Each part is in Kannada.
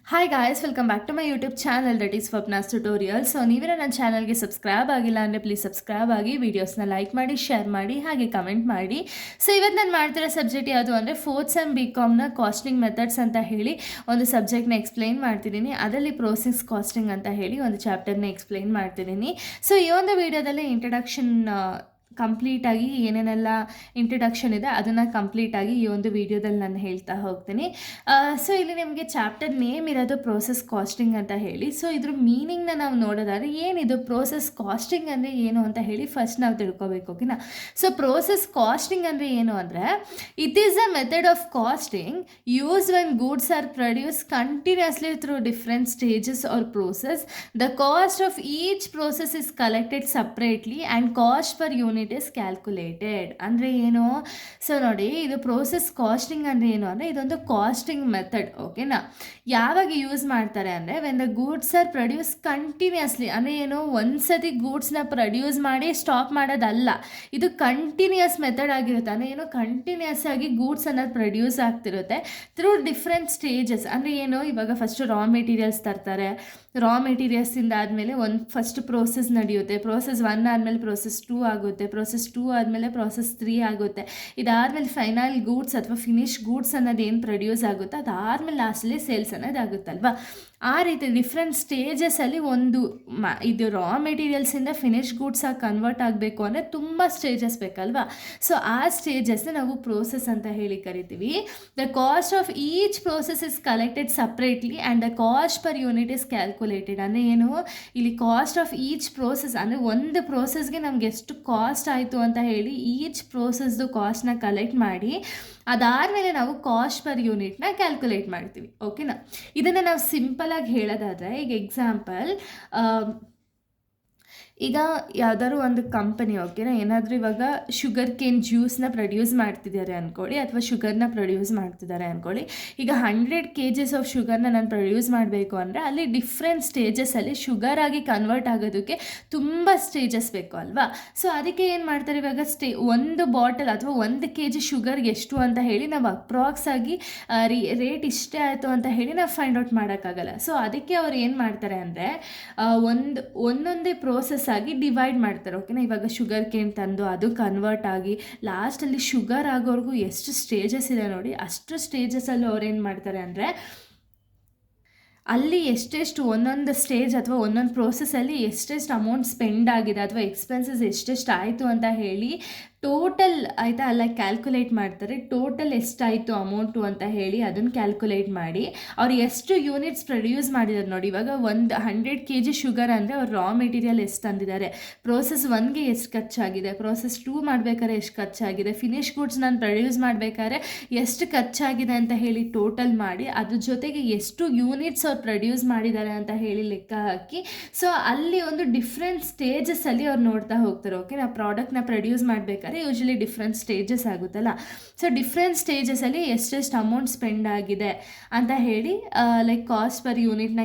Hi guys, welcome back to my YouTube channel that is Swapna's tutorial. So ನೀವೇ ನನ್ನ ಚಾನಲ್ಗೆ ಸಬ್ಸ್ಕ್ರೈಬ್ ಆಗಿಲ್ಲ ಅಂದರೆ ಪ್ಲೀಸ್ ಸಬ್ಸ್ಕ್ರೈಬ್ ಆಗಿ, ವೀಡಿಯೋಸ್ನ ಲೈಕ್ ಮಾಡಿ, ಶೇರ್ ಮಾಡಿ, ಹಾಗೆ ಕಮೆಂಟ್ ಮಾಡಿ. ಸೊ ಇವತ್ತು ನಾನು ಮಾಡ್ತಿರೋ ಸಬ್ಜೆಕ್ಟ್ ಯಾವುದು ಅಂದರೆ ಫೋರ್ತ್ ಸೆಮ್ BComನ ಕಾಸ್ಟಿಂಗ್ ಮೆಥಡ್ಸ್ ಅಂತ ಹೇಳಿ ಒಂದು ಸಬ್ಜೆಕ್ಟ್ನ ಎಕ್ಸ್ಪ್ಲೈನ್ ಮಾಡ್ತಿದ್ದೀನಿ. ಅದರಲ್ಲಿ ಪ್ರೋಸೆಸ್ ಕಾಸ್ಟಿಂಗ್ ಅಂತ ಹೇಳಿ ಒಂದು ಚಾಪ್ಟರ್ನ ಎಕ್ಸ್ಪ್ಲೈನ್ ಮಾಡ್ತಿದ್ದೀನಿ. ಸೊ ಈ ಒಂದು ವಿಡಿಯೋದಲ್ಲಿ ಇಂಟ್ರಡಕ್ಷನ್ ಕಂಪ್ಲೀಟಾಗಿ ಏನೇನೆಲ್ಲ ಇಂಟ್ರಡಕ್ಷನ್ ಇದೆ ಅದನ್ನು ಕಂಪ್ಲೀಟಾಗಿ ಈ ಒಂದು ವಿಡಿಯೋದಲ್ಲಿ ನಾನು ಹೇಳ್ತಾ ಹೋಗ್ತೀನಿ. ಸೊ ಇಲ್ಲಿ ನಿಮಗೆ ಚಾಪ್ಟರ್ ನೇಮ್ ಇರೋದು ಪ್ರೋಸೆಸ್ ಕಾಸ್ಟಿಂಗ್ ಅಂತ ಹೇಳಿ. ಸೊ ಇದ್ರ ಮೀನಿಂಗ್ನ ನಾವು ನೋಡೋದಾದ್ರೆ ಏನಿದು ಪ್ರೋಸೆಸ್ ಕಾಸ್ಟಿಂಗ್ ಅಂದರೆ ಏನು ಅಂತ ಹೇಳಿ ಫಸ್ಟ್ ನಾವು ತಿಳ್ಕೊಬೇಕು. ಓಕೆನಾ? ಸೊ ಪ್ರೋಸೆಸ್ ಕಾಸ್ಟಿಂಗ್ ಅಂದರೆ ಏನು ಅಂದರೆ it is a method of costing use when goods are produce continuously through different stages or process. The cost of each process is collected separately and cost per unit is calculated. ಅಂದರೆ ಏನು? ಸೊ ನೋಡಿ, ಇದು ಪ್ರೋಸೆಸ್ ಕಾಸ್ಟಿಂಗ್ ಅಂದರೆ ಏನು ಅಂದರೆ ಇದೊಂದು ಕಾಸ್ಟಿಂಗ್ ಮೆಥಡ್. ಓಕೆನಾ? ಯಾವಾಗ ಯೂಸ್ ಮಾಡ್ತಾರೆ ಅಂದರೆ when the goods are produce continuously. ಅಂದರೆ ಏನು, ಒಂದ್ಸತಿ ಗೂಡ್ಸ್ನ ಪ್ರೊಡ್ಯೂಸ್ ಮಾಡಿ ಸ್ಟಾಪ್ ಮಾಡೋದಲ್ಲ, ಇದು ಕಂಟಿನ್ಯೂಸ್ ಮೆಥಡ್ ಆಗಿರುತ್ತೆ. ಅಂದರೆ ಏನು, ಕಂಟಿನ್ಯೂಸ್ ಆಗಿ ಗೂಡ್ಸ್ ಅನ್ನೋದು ಪ್ರೊಡ್ಯೂಸ್ ಆಗ್ತಿರುತ್ತೆ ಥ್ರೂ ಡಿಫ್ರೆಂಟ್ ಸ್ಟೇಜಸ್. ಅಂದರೆ ಏನು, ಇವಾಗ ಫಸ್ಟು ರಾ ಮೆಟೀರಿಯಲ್ಸ್ ತರ್ತಾರೆ, ರಾ ಮೆಟೀರಿಯಲ್ಸಿಂದ ಆದಮೇಲೆ ಒಂದು ಫಸ್ಟ್ ಪ್ರೋಸೆಸ್ ನಡೆಯುತ್ತೆ, ಪ್ರೋಸೆಸ್ 1 ಆದಮೇಲೆ ಪ್ರೋಸೆಸ್ 2 ಆಗುತ್ತೆ, ಪ್ರೋಸೆಸ್ 2 ಆದಮೇಲೆ ಪ್ರೋಸೆಸ್ 3 ಆಗುತ್ತೆ. ಇದಾದಮೇಲೆ ಫೈನಲ್ ಗೂಡ್ಸ್ ಅಥವಾ ಫಿನಿಶ್ ಗೂಡ್ಸ್ ಅನ್ನೋದು ಏನು ಪ್ರೊಡ್ಯೂಸ್ ಆಗುತ್ತೋ ಅದಾದಮೇಲೆ ಲಾಸ್ಟಲ್ಲಿ ಸೇಲ್ಸ್ ಅನ್ನೋದು ಆಗುತ್ತಲ್ವ. ಆ ರೀತಿ ಡಿಫ್ರೆಂಟ್ ಸ್ಟೇಜಸಲ್ಲಿ ಒಂದು ಇದು ರಾ ಮೆಟೀರಿಯಲ್ಸಿಂದ ಫಿನಿಶ್ ಗೂಡ್ಸಾಗಿ ಕನ್ವರ್ಟ್ ಆಗಬೇಕು ಅಂದರೆ ತುಂಬ ಸ್ಟೇಜಸ್ ಬೇಕಲ್ವಾ. ಸೊ ಆ ಸ್ಟೇಜಸ್ನ ನಾವು ಪ್ರೋಸೆಸ್ ಅಂತ ಹೇಳಿ ಕರಿತೀವಿ. The cost of each process is collected separately and the cost per unit is calculated. ಅಂದರೆ ಏನು, ಇಲ್ಲಿ ಕಾಸ್ಟ್ ಆಫ್ ಈಚ್ ಪ್ರೋಸೆಸ್ ಅಂದರೆ ಒಂದು ಪ್ರೋಸೆಸ್ಗೆ ನಮ್ಗೆ ಎಷ್ಟು ಕಾಸ್ಟ್ ಆಯಿತು ಅಂತ ಹೇಳಿ ಈಚ್ ಪ್ರೋಸೆಸ್ದು ಕಾಸ್ಟ್ನ ಕಲೆಕ್ಟ್ ಮಾಡಿ ಅದಾದಮೇಲೆ ನಾವು ಕಾಸ್ಟ್ ಪರ್ ಯೂನಿಟ್ನ ಕ್ಯಾಲ್ಕುಲೇಟ್ ಮಾಡ್ತೀವಿ. ಓಕೆನಾ? ಇದನ್ನು ನಾವು ಸಿಂಪಲಾಗಿ ಹೇಳೋದಾದರೆ, ಈಗ ಎಕ್ಸಾಂಪಲ್, ಈಗ ಯಾವ್ದಾದ್ರು ಒಂದು ಕಂಪನಿ, ಓಕೆನಾ, ಏನಾದರೂ ಇವಾಗ ಶುಗರ್ ಕೇನ್ ಜ್ಯೂಸ್ನ ಪ್ರೊಡ್ಯೂಸ್ ಮಾಡ್ತಿದ್ದಾರೆ ಅಂದ್ಕೊಳ್ಳಿ, ಅಥವಾ ಶುಗರ್ನ ಪ್ರೊಡ್ಯೂಸ್ ಮಾಡ್ತಿದ್ದಾರೆ ಅಂದ್ಕೊಳ್ಳಿ. ಈಗ 100 kgs ಆಫ್ ಶುಗರ್ನ ನಾನು ಪ್ರೊಡ್ಯೂಸ್ ಮಾಡಬೇಕು ಅಂದರೆ ಅಲ್ಲಿ ಡಿಫ್ರೆಂಟ್ ಸ್ಟೇಜಸಲ್ಲಿ ಶುಗರ್ ಆಗಿ ಕನ್ವರ್ಟ್ ಆಗೋದಕ್ಕೆ ತುಂಬ ಸ್ಟೇಜಸ್ ಬೇಕು ಅಲ್ವಾ. ಸೊ ಅದಕ್ಕೆ ಏನು ಮಾಡ್ತಾರೆ, ಇವಾಗ ಒಂದು ಬಾಟಲ್ ಅಥವಾ 1 kg ಶುಗರ್ಗೆ ಎಷ್ಟು ಅಂತ ಹೇಳಿ ನಾವು ಅಪ್ರಾಕ್ಸ್ ಆಗಿ ರೇಟ್ ಇಷ್ಟೇ ಆಯಿತು ಅಂತ ಹೇಳಿ ನಾವು ಫೈಂಡ್ ಔಟ್ ಮಾಡೋಕ್ಕಾಗಲ್ಲ. ಸೊ ಅದಕ್ಕೆ ಅವ್ರು ಏನು ಮಾಡ್ತಾರೆ ಅಂದರೆ ಒಂದೊಂದೇ ಪ್ರೋಸೆಸ್ ಆಗಿ ಡಿವೈಡ್ ಮಾಡ್ತಾರೆ. ಓಕೆನಾ? ಇವಾಗ ಶುಗರ್ ಕೇನ್ ತಂದು ಅದು ಕನ್ವರ್ಟ್ ಆಗಿ ಲಾಸ್ಟಲ್ಲಿ ಶುಗರ್ ಆಗೋರ್ಗೂ ಎಷ್ಟು ಸ್ಟೇಜಸ್ ಇದೆ ನೋಡಿ, ಅಷ್ಟು ಸ್ಟೇಜಸಲ್ಲಿ ಅವ್ರು ಏನು ಮಾಡ್ತಾರೆ ಅಂದರೆ ಅಲ್ಲಿ ಎಷ್ಟೆಷ್ಟು ಒಂದೊಂದು ಸ್ಟೇಜ್ ಅಥವಾ ಒಂದೊಂದು ಪ್ರೋಸೆಸ್ಸಲ್ಲಿ ಎಷ್ಟೆಷ್ಟು ಅಮೌಂಟ್ ಸ್ಪೆಂಡ್ ಆಗಿದೆ ಅಥವಾ ಎಕ್ಸ್ಪೆನ್ಸಸ್ ಎಷ್ಟೆಷ್ಟು ಆಯಿತು ಅಂತ ಹೇಳಿ ಟೋಟಲ್ ಆಯಿತಾ ಅಲ್ಲ ಕ್ಯಾಲ್ಕುಲೇಟ್ ಮಾಡ್ತಾರೆ. ಟೋಟಲ್ ಎಷ್ಟಾಯಿತು ಅಮೌಂಟು ಅಂತ ಹೇಳಿ ಅದನ್ನು ಕ್ಯಾಲ್ಕುಲೇಟ್ ಮಾಡಿ ಅವ್ರು ಎಷ್ಟು ಯೂನಿಟ್ಸ್ ಪ್ರೊಡ್ಯೂಸ್ ಮಾಡಿದ್ದಾರೆ ನೋಡಿ. ಇವಾಗ 100 kg ಶುಗರ್ ಅಂದರೆ ಅವ್ರು ರಾ ಮೆಟೀರಿಯಲ್ ಎಷ್ಟು ತಂದಿದ್ದಾರೆ, ಪ್ರೋಸೆಸ್ 1ಗೆ ಎಷ್ಟು ಖರ್ಚಾಗಿದೆ, ಪ್ರೋಸೆಸ್ 2 ಮಾಡಬೇಕಾದ್ರೆ ಎಷ್ಟು ಖರ್ಚಾಗಿದೆ, ಫಿನಿಶ್ ಗೂಡ್ಸ್ ನಾನು ಪ್ರೊಡ್ಯೂಸ್ ಮಾಡಬೇಕಾದ್ರೆ ಎಷ್ಟು ಖರ್ಚಾಗಿದೆ ಅಂತ ಹೇಳಿ ಟೋಟಲ್ ಮಾಡಿ ಅದ್ರ ಜೊತೆಗೆ ಎಷ್ಟು ಯೂನಿಟ್ಸ್ ಅವ್ರು ಪ್ರೊಡ್ಯೂಸ್ ಮಾಡಿದ್ದಾರೆ ಅಂತ ಹೇಳಿ ಲೆಕ್ಕ ಹಾಕಿ, ಸೊ ಅಲ್ಲಿ ಒಂದು ಡಿಫ್ರೆಂಟ್ ಸ್ಟೇಜಸಲ್ಲಿ ಅವ್ರು ನೋಡ್ತಾ ಹೋಗ್ತಾರೆ. ಓಕೆ, ನಾವು ಪ್ರಾಡಕ್ಟ್ನ ಪ್ರೊಡ್ಯೂಸ್ ಮಾಡಬೇಕಾದ್ರೆ ಯೂಶಲಿ ಡಿಫ್ರೆಂಟ್ ಸ್ಟೇಜಸ್ ಆಗುತ್ತಲ್ಲ. ಸೊ ಡಿಫ್ರೆಂಟ್ ಸ್ಟೇಜಸಲ್ಲಿ ಎಷ್ಟೆಷ್ಟು ಅಮೌಂಟ್ ಸ್ಪೆಂಡ್ ಆಗಿದೆ ಅಂತ ಹೇಳಿ ಲೈಕ್ ಕಾಸ್ಟ್ ಪರ್ ಯೂನಿಟ್ನ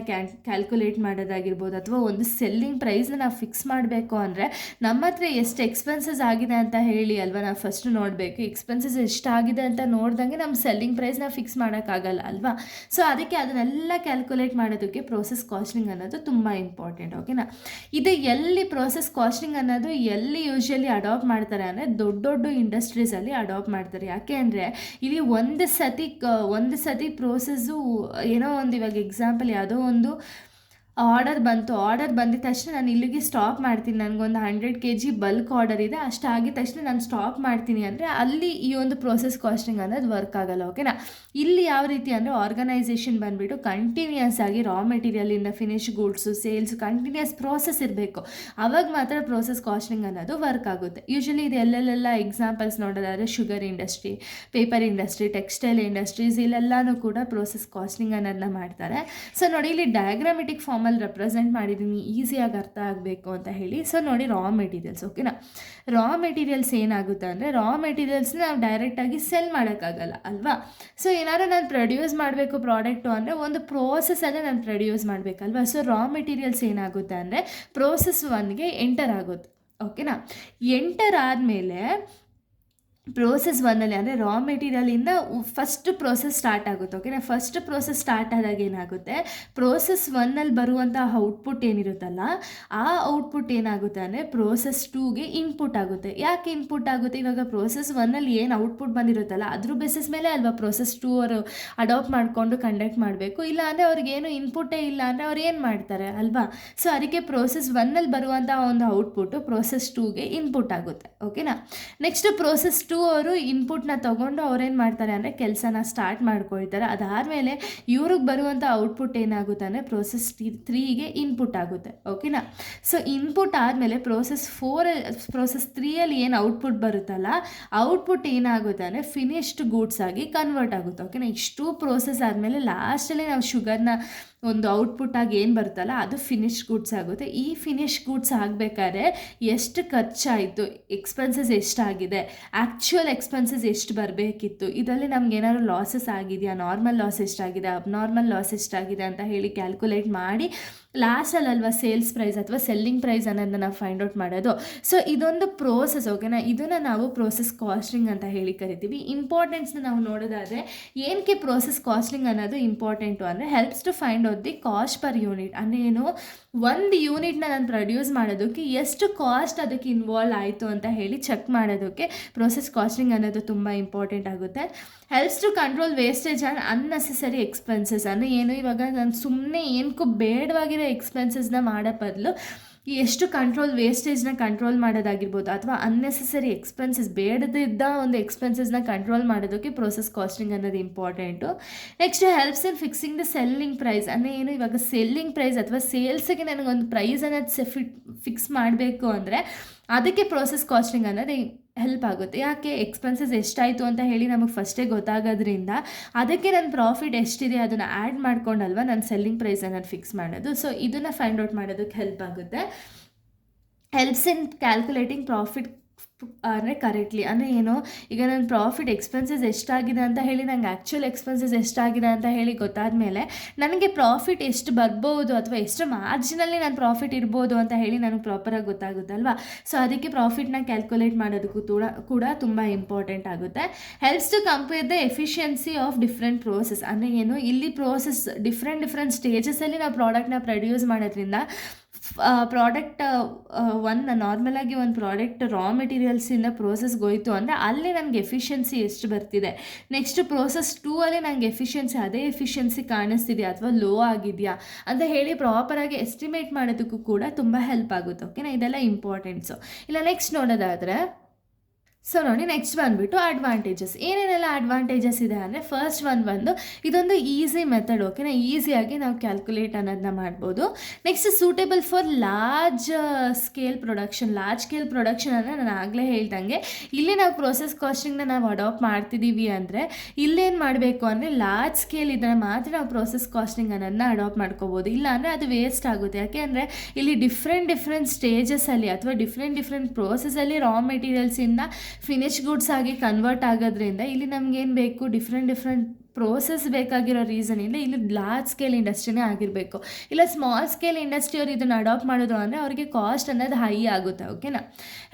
ಕ್ಯಾಲ್ಕುಲೇಟ್ ಮಾಡೋದಾಗಿರ್ಬೋದು, ಅಥವಾ ಒಂದು ಸೆಲ್ಲಿಂಗ್ ಪ್ರೈಸ್ನ ನಾವು ಫಿಕ್ಸ್ ಮಾಡಬೇಕು ಅಂದರೆ ನಮ್ಮ ಹತ್ರ ಎಷ್ಟು ಎಕ್ಸ್ಪೆನ್ಸಸ್ ಆಗಿದೆ ಅಂತ ಹೇಳಿ ಅಲ್ವಾ ನಾವು ಫಸ್ಟ್ ನೋಡಬೇಕು. ಎಕ್ಸ್ಪೆನ್ಸಸ್ ಎಷ್ಟಾಗಿದೆ ಅಂತ ನೋಡ್ದಂಗೆ ನಮ್ಮ ಸೆಲ್ಲಿಂಗ್ ಪ್ರೈಸ್ನ ಫಿಕ್ಸ್ ಮಾಡೋಕ್ಕಾಗಲ್ಲ ಅಲ್ವಾ. ಸೊ ಅದಕ್ಕೆ ಅದನ್ನೆಲ್ಲ ಕ್ಯಾಲ್ಕುಲೇಟ್ ಮಾಡೋದಕ್ಕೆ ಪ್ರೋಸೆಸ್ ಕಾಸ್ಟಿಂಗ್ ಅನ್ನೋದು ತುಂಬ ಇಂಪಾರ್ಟೆಂಟ್. ಓಕೆನಾ? ಇದು ಎಲ್ಲಿ ಪ್ರೋಸೆಸ್ ಕಾಸ್ಟಿಂಗ್ ಅನ್ನೋದು ಎಲ್ಲಿ ಯೂಶಲಿ ಅಡಾಪ್ಟ್ ಮಾಡ್ತಾರೆ ಅಂದರೆ ದೊಡ್ಡ ಇಂಡಸ್ಟ್ರೀಸಲ್ಲಿ ಅಡಾಪ್ಟ್ ಮಾಡ್ತಾರೆ. ಯಾಕೆ ಅಂದರೆ ಇಲ್ಲಿ ಒಂದು ಸತಿ ಪ್ರೋಸೆಸ್ಸು ಏನೋ ಒಂದು, ಇವಾಗ ಎಕ್ಸಾಂಪಲ್ ಯಾವುದೋ ಒಂದು ಆರ್ಡರ್ ಬಂದಿದ ತಕ್ಷಣ ನಾನು ಇಲ್ಲಿಗೆ ಸ್ಟಾಪ್ ಮಾಡ್ತೀನಿ, ನನಗೊಂದು 100 kg ಬಲ್ಕ್ ಆರ್ಡರ್ ಇದೆ, ಅಷ್ಟಾಗಿದ ತಕ್ಷಣ ನಾನು ಸ್ಟಾಪ್ ಮಾಡ್ತೀನಿ ಅಂದರೆ ಅಲ್ಲಿ ಈ ಒಂದು ಪ್ರೋಸೆಸ್ ಕಾಸ್ಟಿಂಗ್ ಅನ್ನೋದು ವರ್ಕ್ ಆಗಲ್ಲ. ಓಕೆನಾ? ಇಲ್ಲಿ ಯಾವ ರೀತಿ ಅಂದರೆ ಆರ್ಗನೈಸೇಷನ್ ಬಂದುಬಿಟ್ಟು ಕಂಟಿನ್ಯೂಸ್ ಆಗಿ ರಾ ಮೆಟೀರಿಯಲಿಂದ finish goods sales continuous process ಇರಬೇಕು, ಆವಾಗ ಮಾತ್ರ ಪ್ರೋಸೆಸ್ ಕಾಸ್ಟಿಂಗ್ ಅನ್ನೋದು ವರ್ಕ್ ಆಗುತ್ತೆ. ಯೂಶಲಿ ಇದು ಎಲ್ಲೆಲ್ಲ ಎಕ್ಸಾಂಪಲ್ಸ್ ನೋಡೋದಾದರೆ sugar industry, paper industry, textile industries, ಇಲ್ಲೆಲ್ಲನೂ ಕೂಡ ಪ್ರೋಸೆಸ್ ಕಾಸ್ಟಿಂಗ್ ಅನ್ನೋದನ್ನ ಮಾಡ್ತಾರೆ. ಸೊ ನೋಡಿ, ಇಲ್ಲಿ ಡಯಾಗ್ರಾಮೆಟಿಕ್ ಫಾರ್ಮಲ್ಲಿ ರೆಪ್ರೆಸೆಂಟ್ ಮಾಡಿದ್ದೀನಿ ಈಸಿಯಾಗಿ ಅರ್ಥ ಆಗಬೇಕು ಅಂತ ಹೇಳಿ. ಸೊ ನೋಡಿ, ರಾ ಮೆಟೀರಿಯಲ್ಸ್. ಓಕೆನಾ? ರಾ ಮೆಟೀರಿಯಲ್ಸ್ ಏನಾಗುತ್ತೆ ಅಂದರೆ ರಾ ಮೆಟೀರಿಯಲ್ಸ್ನ ನಾವು ಡೈರೆಕ್ಟಾಗಿ ಸೆಲ್ ಮಾಡೋಕ್ಕಾಗಲ್ಲ ಅಲ್ವಾ. ಸೊ ಏನಾದ್ರು ನಾನು ಪ್ರೊಡ್ಯೂಸ್ ಮಾಡಬೇಕು ಪ್ರಾಡಕ್ಟು ಅಂದರೆ ಒಂದು ಪ್ರೋಸೆಸ್ಸಲ್ಲೇ ನಾನು ಪ್ರೊಡ್ಯೂಸ್ ಮಾಡಬೇಕಲ್ವಾ. ಸೊ ರಾ ಮೆಟೀರಿಯಲ್ಸ್ ಏನಾಗುತ್ತೆ ಅಂದರೆ ಪ್ರೋಸೆಸ್ 1ಗೆ ಎಂಟರ್ ಆಗುತ್ತೆ. ಓಕೆನಾ? ಎಂಟರ್ ಆದಮೇಲೆ ಪ್ರೋಸೆಸ್ ಒನ್ನಲ್ಲಿ ಅಂದರೆ ರಾ ಮೆಟೀರಿಯಲಿಂದ ಫಸ್ಟ್ ಪ್ರೋಸೆಸ್ ಸ್ಟಾರ್ಟ್ ಆಗುತ್ತೆ. ಓಕೆನಾ, ಫಸ್ಟ್ ಪ್ರೋಸೆಸ್ ಸ್ಟಾರ್ಟ್ ಆದಾಗ ಏನಾಗುತ್ತೆ, ಪ್ರೋಸೆಸ್ ಒನ್ನಲ್ಲಿ ಬರುವಂಥ ಔಟ್ಪುಟ್ ಏನಿರುತ್ತಲ್ಲ ಆ ಔಟ್ಪುಟ್ ಏನಾಗುತ್ತೆ ಅಂದರೆ ಪ್ರೋಸೆಸ್ ಟೂಗೆ ಇನ್ಪುಟ್ ಆಗುತ್ತೆ. ಯಾಕೆ ಇನ್ಪುಟ್ ಆಗುತ್ತೆ, ಇವಾಗ ಪ್ರೋಸೆಸ್ ಒನ್ನಲ್ಲಿ ಏನು ಔಟ್ಪುಟ್ ಬಂದಿರುತ್ತಲ್ಲ ಅದ್ರ ಬೇಸಿಸ್ ಮೇಲೆ ಅಲ್ವಾ ಪ್ರೋಸೆಸ್ ಟೂ ಅವರು ಅಡಾಪ್ಟ್ ಮಾಡಿಕೊಂಡು ಕಂಡಕ್ಟ್ ಮಾಡಬೇಕು. ಇಲ್ಲ ಅಂದರೆ ಅವ್ರಿಗೇನು ಇನ್ಪುಟ್ಟೇ ಇಲ್ಲ ಅಂದರೆ ಅವ್ರು ಏನು ಮಾಡ್ತಾರೆ ಅಲ್ವಾ. ಸೊ ಅದಕ್ಕೆ ಪ್ರೋಸೆಸ್ ಒನ್ನಲ್ಲಿ ಬರುವಂಥ ಒಂದು ಔಟ್ಪುಟ್ಟು ಪ್ರೋಸೆಸ್ ಟೂಗೆ ಇನ್ಪುಟ್ ಆಗುತ್ತೆ. ಓಕೆನಾ, ನೆಕ್ಸ್ಟ್ ಪ್ರೋಸೆಸ್ ಟೂ ಅವರು ಇನ್ಪುಟ್ನ ತೊಗೊಂಡು ಅವ್ರೇನು ಮಾಡ್ತಾರೆ ಅಂದರೆ ಕೆಲಸನ ಸ್ಟಾರ್ಟ್ ಮಾಡ್ಕೊಳ್ತಾರೆ. ಅದಾದಮೇಲೆ ಇವ್ರಿಗೆ ಬರುವಂಥ ಔಟ್ಪುಟ್ ಏನಾಗುತ್ತೆ ಅಂದರೆ ಪ್ರೋಸೆಸ್ ತ್ರೀಗೆ ಇನ್ಪುಟ್ ಆಗುತ್ತೆ. ಓಕೆನಾ, ಸೊ ಇನ್ಪುಟ್ ಆದಮೇಲೆ ಪ್ರೋಸೆಸ್ ತ್ರೀಯಲ್ಲಿ ಏನು ಔಟ್ಪುಟ್ ಬರುತ್ತಲ್ಲ ಔಟ್ಪುಟ್ ಏನಾಗುತ್ತೆ ಅಂದರೆ ಫಿನಿಶ್ಡ್ ಗೂಡ್ಸ್ ಆಗಿ ಕನ್ವರ್ಟ್ ಆಗುತ್ತೆ. ಓಕೆನಾ, ಇಷ್ಟು ಪ್ರೋಸೆಸ್ ಆದಮೇಲೆ ಲಾಸ್ಟಲ್ಲಿ ನಾವು ಶುಗರ್ನ ಒಂದು ಔಟ್ಪುಟ್ ಆಗಿ ಏನು ಬರುತ್ತಲ್ಲ ಅದು ಫಿನಿಶ್ ಗೂಡ್ಸ್ ಆಗುತ್ತೆ. ಈ ಫಿನಿಶ್ ಗೂಡ್ಸ್ ಆಗಬೇಕಾದ್ರೆ ಎಷ್ಟು ಖರ್ಚಾಯಿತು, ಎಕ್ಸ್ಪೆನ್ಸಸ್ ಎಷ್ಟಾಗಿದೆ, ಆ್ಯಕ್ಚುಯಲ್ ಎಕ್ಸ್ಪೆನ್ಸಸ್ ಎಷ್ಟು ಬರಬೇಕಿತ್ತು, ಇದರಲ್ಲಿ ನಮ್ಗೆ ಏನಾದ್ರು ಲಾಸಸ್ ಆಗಿದೆಯಾ, ನಾರ್ಮಲ್ ಲಾಸ್ ಎಷ್ಟಾಗಿದೆ, ಅಬ್ನಾರ್ಮಲ್ ಲಾಸ್ ಎಷ್ಟಾಗಿದೆ ಅಂತ ಹೇಳಿ ಕ್ಯಾಲ್ಕುಲೇಟ್ ಮಾಡಿ ಲಾಸ್ಟಲ್ಲಲ್ವಾ ಸೇಲ್ಸ್ ಪ್ರೈಸ್ ಅಥವಾ ಸೆಲ್ಲಿಂಗ್ ಪ್ರೈಸ್ ಅನ್ನೋದನ್ನ ನಾವು ಫೈಂಡ್ ಔಟ್ ಮಾಡೋದು. ಸೊ ಇದೊಂದು ಪ್ರೋಸೆಸ್. ಓಕೆನಾ, ಇದನ್ನು ನಾವು ಪ್ರೋಸೆಸ್ ಕಾಸ್ಟಿಂಗ್ ಅಂತ ಹೇಳಿ ಕರಿತೀವಿ. ಇಂಪಾರ್ಟೆನ್ಸ್ನ ನಾವು ನೋಡೋದಾದರೆ ಏನಕ್ಕೆ ಪ್ರೋಸೆಸ್ ಕಾಸ್ಟಿಂಗ್ ಅನ್ನೋದು ಇಂಪಾರ್ಟೆಂಟು ಅಂದರೆ helps to find out the cost per unit. ಅಂದರೆ ಏನು, ಒಂದು ಯೂನಿಟ್ನ ನಾನು ಪ್ರೊಡ್ಯೂಸ್ ಮಾಡೋದಕ್ಕೆ ಎಷ್ಟು ಕಾಸ್ಟ್ ಅದಕ್ಕೆ ಇನ್ವಾಲ್ವ್ ಆಯಿತು ಅಂತ ಹೇಳಿ ಚೆಕ್ ಮಾಡೋದಕ್ಕೆ ಪ್ರೋಸೆಸ್ ಕಾಸ್ಟಿಂಗ್ ಅನ್ನೋದು ತುಂಬ ಇಂಪಾರ್ಟೆಂಟ್ ಆಗುತ್ತೆ. Helps to control wastage and unnecessary expenses. ಅಂದರೆ ಏನು, ಇವಾಗ ನಾನು ಸುಮ್ಮನೆ ಏನಕ್ಕೂ ಬೇಡವಾಗಿರೋ ಎಕ್ಸ್ಪೆನ್ಸಸ್ನ ಮಾಡೋ ಬದಲು ಎಷ್ಟು ವೇಸ್ಟೇಜ್ನ ಕಂಟ್ರೋಲ್ ಮಾಡೋದಾಗಿರ್ಬೋದು ಅಥವಾ ಅನ್ನೆಸೆಸರಿ ಎಕ್ಸ್ಪೆನ್ಸಸ್ ಬೇಡದಿದ್ದ ಒಂದು ಎಕ್ಸ್ಪೆನ್ಸಸ್ನ ಕಂಟ್ರೋಲ್ ಮಾಡೋದಕ್ಕೆ ಪ್ರೋಸೆಸ್ ಕಾಸ್ಟಿಂಗ್ ಅನ್ನೋದು important. Next helps in fixing the selling price. ಅಂದರೆ ಏನು, ಇವಾಗ ಸೆಲ್ಲಿಂಗ್ ಪ್ರೈಸ್ ಅಥವಾ ಸೇಲ್ಸಿಗೆ ನನಗೊಂದು ಪ್ರೈಸ್ ಅನ್ನೋದು ಫಿಕ್ಸ್ ಮಾಡಬೇಕು ಅಂದರೆ ಅದಕ್ಕೆ ಪ್ರೋಸೆಸ್ ಕಾಸ್ಟಿಂಗ್ ಅನ್ನೋದು ಹೆಲ್ಪ್ ಆಗುತ್ತೆ. ಯಾಕೆ, ಎಕ್ಸ್ಪೆನ್ಸಸ್ ಎಷ್ಟಾಯಿತು ಅಂತ ಹೇಳಿ ನಮಗೆ ಫಸ್ಟೇ ಗೊತ್ತಾಗೋದ್ರಿಂದ ಅದಕ್ಕೆ ನನ್ನ ಪ್ರಾಫಿಟ್ ಎಷ್ಟಿದೆ ಅದನ್ನು ಆ್ಯಡ್ ಮಾಡ್ಕೊಂಡಲ್ವ ನಾನು ಸೆಲ್ಲಿಂಗ್ ಪ್ರೈಸ್ ಅನ್ನೋದು ಫಿಕ್ಸ್ ಮಾಡೋದು. ಸೊ ಇದನ್ನು ಫೈಂಡ್ ಔಟ್ ಮಾಡೋದಕ್ಕೆ ಹೆಲ್ಪ್ ಆಗುತ್ತೆ. ಹೆಲ್ಪ್ಸ್ ಇನ್ ಕ್ಯಾಲ್ಕುಲೇಟಿಂಗ್ ಪ್ರಾಫಿಟ್ ಅಂದರೆ ಕರೆಕ್ಟ್ಲಿ. ಅಂದರೆ ಏನು, ಈಗ ನನ್ನ ಪ್ರಾಫಿಟ್ ಎಕ್ಸ್ಪೆನ್ಸಸ್ ಎಷ್ಟಾಗಿದೆ ಅಂತ ಹೇಳಿ ನಂಗೆ ಆ್ಯಕ್ಚುಯಲ್ ಎಕ್ಸ್ಪೆನ್ಸಸ್ ಎಷ್ಟಾಗಿದೆ ಅಂತ ಹೇಳಿ ಗೊತ್ತಾದ ಮೇಲೆ ನನಗೆ ಪ್ರಾಫಿಟ್ ಎಷ್ಟು ಬರ್ಬೋದು ಅಥವಾ ಎಷ್ಟು ಮಾರ್ಜಿನಲ್ಲಿ ನನ್ನ ಪ್ರಾಫಿಟ್ ಇರ್ಬೋದು ಅಂತ ಹೇಳಿ ನನಗೆ ಪ್ರಾಪರಾಗಿ ಗೊತ್ತಾಗುತ್ತಲ್ವಾ. ಸೊ ಅದಕ್ಕೆ ಪ್ರಾಫಿಟ್ನ ಕ್ಯಾಲ್ಕುಲೇಟ್ ಮಾಡೋದಕ್ಕೂ ಕೂಡ ತುಂಬ ಇಂಪಾರ್ಟೆಂಟ್ ಆಗುತ್ತೆ. Helps to compare the efficiency of different process. ಅಂದರೆ ಏನು, ಇಲ್ಲಿ ಪ್ರೋಸೆಸ್ ಡಿಫ್ರೆಂಟ್ ಸ್ಟೇಜಸಲ್ಲಿ ನಾವು ಪ್ರಾಡಕ್ಟ್ನ ಪ್ರೊಡ್ಯೂಸ್ ಮಾಡೋದ್ರಿಂದ ಪ್ರಾಡಕ್ಟ್ ನಾರ್ಮಲಾಗಿ ಒಂದು ಪ್ರಾಡಕ್ಟ್ ರಾ ಮೆಟೀರಿಯಲ್ಸಿಂದ ಪ್ರೋಸೆಸ್ಗೆ ಹೋಯಿತು ಅಂದರೆ ಅಲ್ಲಿ ನನಗೆ ಎಫಿಷಿಯನ್ಸಿ ಎಷ್ಟು ಬರ್ತಿದೆ, ನೆಕ್ಸ್ಟ್ ಪ್ರೋಸೆಸ್ ಟೂ ಅಲ್ಲಿ ನನಗೆ ಅದೇ ಎಫಿಷಿಯನ್ಸಿ ಕಾಣಿಸ್ತಿದೆಯಾ ಅಥವಾ ಲೋ ಆಗಿದೆಯಾ ಅಂತ ಹೇಳಿ ಪ್ರಾಪರಾಗಿ ಎಸ್ಟಿಮೇಟ್ ಮಾಡೋದಕ್ಕೂ ಕೂಡ ತುಂಬ ಹೆಲ್ಪ್ ಆಗುತ್ತೆ. ಓಕೆನಾ, ಇದೆಲ್ಲ ಇಂಪಾರ್ಟೆಂಟ್ಸು. ಇಲ್ಲ ನೆಕ್ಸ್ಟ್ ನೋಡೋದಾದರೆ, ಸೊ ನೋಡಿ ನೆಕ್ಸ್ಟ್ ಬಂದುಬಿಟ್ಟು ಅಡ್ವಾಂಟೇಜಸ್. ಏನೇನೆಲ್ಲ ಅಡ್ವಾಂಟೇಜಸ್ ಇದೆ ಅಂದರೆ ಫಸ್ಟ್ ಬಂದು ಇದೊಂದು ಈಸಿ ಮೆಥಡ್. ಓಕೆನಾ, ಈಸಿಯಾಗಿ ನಾವು ಕ್ಯಾಲ್ಕುಲೇಟ್ ಅನ್ನೋದನ್ನ ಮಾಡ್ಬೋದು. Next suitable for large scale production ಅಂದರೆ ನಾನು ಆಗಲೇ ಹೇಳ್ದಂಗೆ ಇಲ್ಲಿ ನಾವು ಪ್ರೋಸೆಸ್ ಕಾಸ್ಟಿಂಗ್ನ ನಾವು ಅಡಾಪ್ಟ್ ಮಾಡ್ತಿದ್ದೀವಿ ಅಂದರೆ ಇಲ್ಲೇನು ಮಾಡಬೇಕು ಅಂದರೆ ಲಾರ್ಜ್ ಸ್ಕೇಲ್ ಇದನ್ನು ಮಾತ್ರ ನಾವು ಪ್ರೋಸೆಸ್ ಕಾಸ್ಟಿಂಗ್ ಅನ್ನೋದನ್ನ ಅಡಾಪ್ಟ್ ಮಾಡ್ಕೋಬೋದು. ಇಲ್ಲ ಅಂದರೆ ಅದು ವೇಸ್ಟ್ ಆಗುತ್ತೆ. ಯಾಕೆ ಅಂದರೆ ಇಲ್ಲಿ ಡಿಫ್ರೆಂಟ್ ಸ್ಟೇಜಸಲ್ಲಿ ಅಥವಾ ಡಿಫ್ರೆಂಟ್ ಪ್ರೋಸೆಸಲ್ಲಿ ರಾ ಮೆಟೀರಿಯಲ್ಸಿಂದ ಫಿನಿಶ್ ಗೂಡ್ಸ್ ಆಗಿ ಕನ್ವರ್ಟ್ ಆಗೋದ್ರಿಂದ ಇಲ್ಲಿ ನಮಗೇನು ಬೇಕು, ಡಿಫ್ರೆಂಟ್ ಪ್ರೋಸೆಸ್ ಬೇಕಾಗಿರೋ ರೀಸನಿಂದ ಇಲ್ಲಿ ಲಾರ್ಜ್ ಸ್ಕೇಲ್ ಇಂಡಸ್ಟ್ರಿನೇ ಆಗಿರಬೇಕು. ಇಲ್ಲ ಸ್ಮಾಲ್ ಸ್ಕೇಲ್ ಇಂಡಸ್ಟ್ರಿಯವರು ಇದನ್ನು ಅಡಾಪ್ಟ್ ಮಾಡೋದು ಅಂದರೆ ಅವರಿಗೆ ಕಾಸ್ಟ್ ಅನ್ನೋದು ಹೈ ಆಗುತ್ತೆ. ಓಕೆನಾ,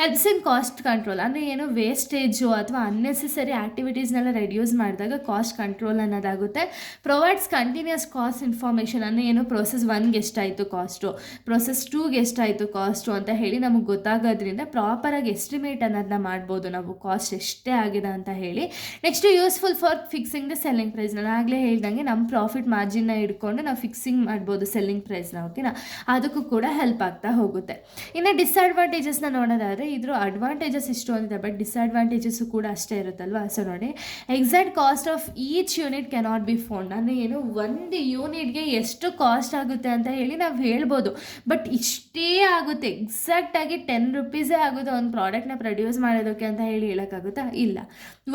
ಹೆಲ್ಪ್ಸ್ ಇನ್ ಕಾಸ್ಟ್ ಕಂಟ್ರೋಲ್. ಅಂದರೆ ಏನು, ವೇಸ್ಟೇಜು ಅಥವಾ ಅನ್ನೆಸೆಸರಿ ಆ್ಯಕ್ಟಿವಿಟೀಸ್ನೆಲ್ಲ ರೆಡ್ಯೂಸ್ ಮಾಡಿದಾಗ ಕಾಸ್ಟ್ ಕಂಟ್ರೋಲ್ ಅನ್ನೋದಾಗುತ್ತೆ. Provides continuous cost information. ಅಂದರೆ ಏನು, ಪ್ರೋಸೆಸ್ ಒನ್ಗೆ ಎಷ್ಟಾಯಿತು ಕಾಸ್ಟು, ಪ್ರೋಸೆಸ್ ಟೂಗೆ ಎಷ್ಟಾಯಿತು ಕಾಸ್ಟು ಅಂತ ಹೇಳಿ ನಮಗೆ ಗೊತ್ತಾಗೋದ್ರಿಂದ ಪ್ರಾಪರಾಗಿ ಎಸ್ಟಿಮೇಟ್ ಅನ್ನೋದನ್ನ ಮಾಡ್ಬೋದು ನಾವು ಕಾಸ್ಟ್ ಎಷ್ಟೇ ಆಗಿದೆ ಅಂತ ಹೇಳಿ. Next useful for fixing the selling price. ನಾನು ಆಗಲೇ ಹೇಳ್ದಂಗೆ ನಮ್ಮ ಪ್ರಾಫಿಟ್ ಮಾರ್ಜಿನ್ನ ಇಟ್ಕೊಂಡು ನಾವು ಫಿಕ್ಸಿಂಗ್ ಮಾಡ್ಬೋದು ಸೆಲ್ಲಿಂಗ್ ಪ್ರೈಸ್ನ. ಓಕೆನಾ, ಅದಕ್ಕೂ ಕೂಡ ಹೆಲ್ಪ್ ಆಗ್ತಾ ಹೋಗುತ್ತೆ. ಇನ್ನು ಡಿಸ್ಅಡ್ವಾಂಟೇಜಸ್ನ ನೋಡೋದಾದರೆ ಇದ್ರ ಅಡ್ವಾಂಟೇಜಸ್ ಇಷ್ಟು ಅಂತಿದೆ, ಬಟ್ ಡಿಸ್ಅಡ್ವಾಂಟೇಜಸ್ಸು ಕೂಡ ಅಷ್ಟೇ ಇರುತ್ತಲ್ವ. ಸೊ ನೋಡಿ, exact cost of each unit cannot be found. ಅಂದರೆ ಏನು, ಒಂದು ಯೂನಿಟ್ಗೆ ಎಷ್ಟು ಕಾಸ್ಟ್ ಆಗುತ್ತೆ ಅಂತ ಹೇಳಿ ನಾವು ಹೇಳ್ಬೋದು, ಬಟ್ ಇಷ್ಟೇ ಆಗುತ್ತೆ ಎಕ್ಸಾಕ್ಟಾಗಿ 10 ರೂಪೀಸೇ ಆಗುತ್ತೆ ಒಂದು ಪ್ರಾಡಕ್ಟ್ನ ಪ್ರೊಡ್ಯೂಸ್ ಮಾಡೋದಕ್ಕೆ ಅಂತ ಹೇಳಿ ಹೇಳೋಕ್ಕಾಗುತ್ತಾ? ಇಲ್ಲ.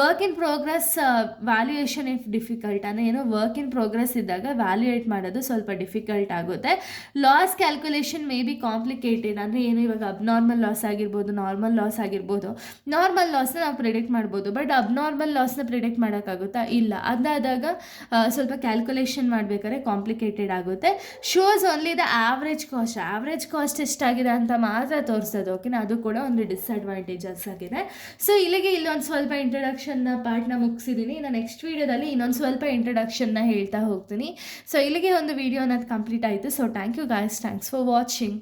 Work in progress valuation if difficult ಅಂದರೆ ಏನೋ ವರ್ಕ್ ಇನ್ ಪ್ರೋಗ್ರೆಸ್ ಇದ್ದಾಗ ವ್ಯಾಲ್ಯೂಯೇಟ್ ಮಾಡೋದು ಸ್ವಲ್ಪ ಡಿಫಿಕಲ್ಟ್ ಆಗುತ್ತೆ. Loss calculation may be complicated, ಅಂದರೆ ಏನು ಇವಾಗ ಅಬ್ನಾರ್ಮಲ್ ಲಾಸ್ ಆಗಿರ್ಬೋದು, ನಾರ್ಮಲ್ ಲಾಸ್ ಆಗಿರ್ಬೋದು. ನಾರ್ಮಲ್ ಲಾಸ್ನ ನಾವು ಪ್ರಿಡಿಕ್ಟ್ ಮಾಡ್ಬೋದು, ಬಟ್ ಅಬ್ನಾರ್ಮಲ್ ಲಾಸ್ನ ಪ್ರಿಡಿಕ್ಟ್ ಮಾಡೋಕ್ಕಾಗುತ್ತಾ? ಇಲ್ಲ. ಅದಾದಾಗ ಸ್ವಲ್ಪ ಕ್ಯಾಲ್ಕುಲೇಷನ್ ಮಾಡಬೇಕಾದ್ರೆ ಕಾಂಪ್ಲಿಕೇಟೆಡ್ ಆಗುತ್ತೆ. Shows only the average cost ಎಷ್ಟಾಗಿದೆ ಅಂತ ಮಾತ್ರ ತೋರಿಸೋದು. ಓಕೆನಾ, ಅದು ಕೂಡ ಒಂದು ಡಿಸ್ಅಡ್ವಾಂಟೇಜಸ್ ಆಗಿದೆ. ಸೊ ಇಲ್ಲಿಗೆ ಇಲ್ಲೊಂದು ಸ್ವಲ್ಪ ಇಂಟ್ರಡಕ್ಷನ್ನ ಪಾರ್ಟ್ನ ಮುಗಿಸಿದ್ದೀನಿ. ನಾನು ನೆಕ್ಸ್ಟ್ ವೀಡಿಯೋದಲ್ಲಿ ಇನ್ನೊಂದು ಸ್ವಲ್ಪ ಇಂಟ್ರಡಕ್ಷನ್ನ ಹೇಳ್ತಾ ಹೋಗ್ತೀನಿ. ಸೊ ಇಲ್ಲಿಗೆ ಒಂದು ವಿಡಿಯೋ ಅನ್ನೋದು ಕಂಪ್ಲೀಟ್ ಆಯಿತು. So thank you guys, thanks for watching.